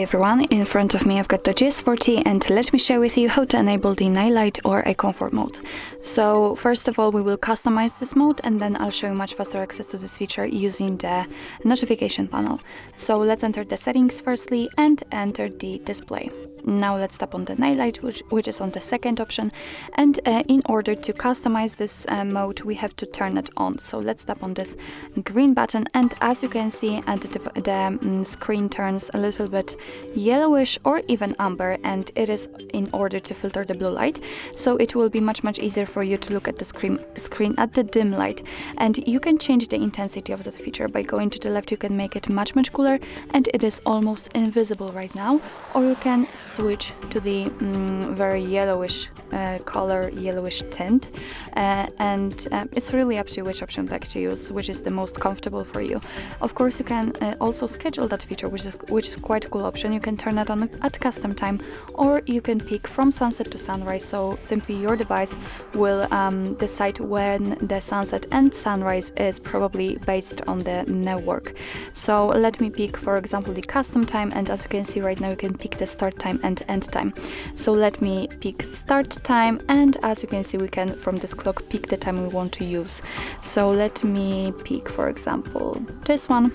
everyone, in front of me I've got DOOGEE S40 and let me share with you how to enable the night light or a comfort mode. So first of all we will customize this mode and then I'll show you much faster access to this feature using the notification panel. So let's enter the settings firstly and enter the display. Now let's tap on the night light which is on the second option, and in order to customize this mode we have to turn it on. So let's tap on this green button and as you can see the screen turns a little bit yellowish or even amber, and it is in order to filter the blue light. So it will be much easier for you to look at the screen at the dim light, and you can change the intensity of the feature. By going to the left you can make it much cooler and it is almost invisible right now, or you can switch to the very yellowish color, yellowish tint, and it's really up to you which option like to use, which is the most comfortable for you. Of course you can also schedule that feature, which is quite a cool option. You can turn it on at custom time, or you can pick from sunset to sunrise, so simply your device will decide when the sunset and sunrise is, probably based on the network. So let me pick for example the custom time, and as you can see right now you can pick the start time and end time. So let me pick start time, and as you can see we can from this clock pick the time we want to use. So let me pick for example this one,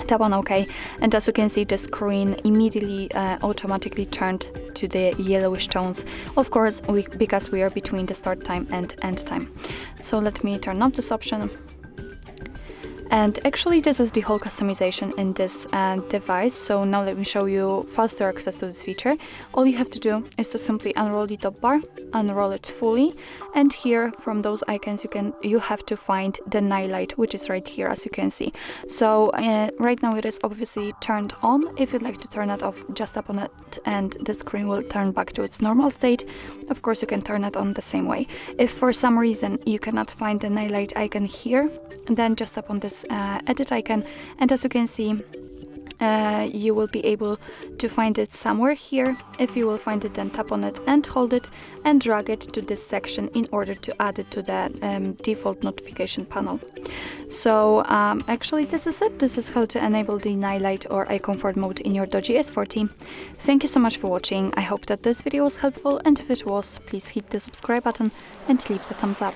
tap on OK, and as you can see the screen immediately automatically turned to the yellowish tones, of course because we are between the start time and end time. So let me turn off this option. And actually this is the whole customization in this device. So now let me show you faster access to this feature. All you have to do is to simply unroll the top bar, unroll it fully, and here from those icons you have to find the night light, which is right here as you can see. So right now it is obviously turned on. If you'd like to turn it off, just tap on it and the screen will turn back to its normal state. Of course you can turn it on the same way. If for some reason you cannot find the night light icon here, then just tap on this edit icon, and as you can see you will be able to find it somewhere here. If you will find it, then tap on it and hold it and drag it to this section in order to add it to the default notification panel. So actually this is it. This is how to enable the night light or a comfort mode in your DOOGEE S40. Thank you so much for watching. I hope that this video was helpful, and if it was, please hit the subscribe button and leave the thumbs up.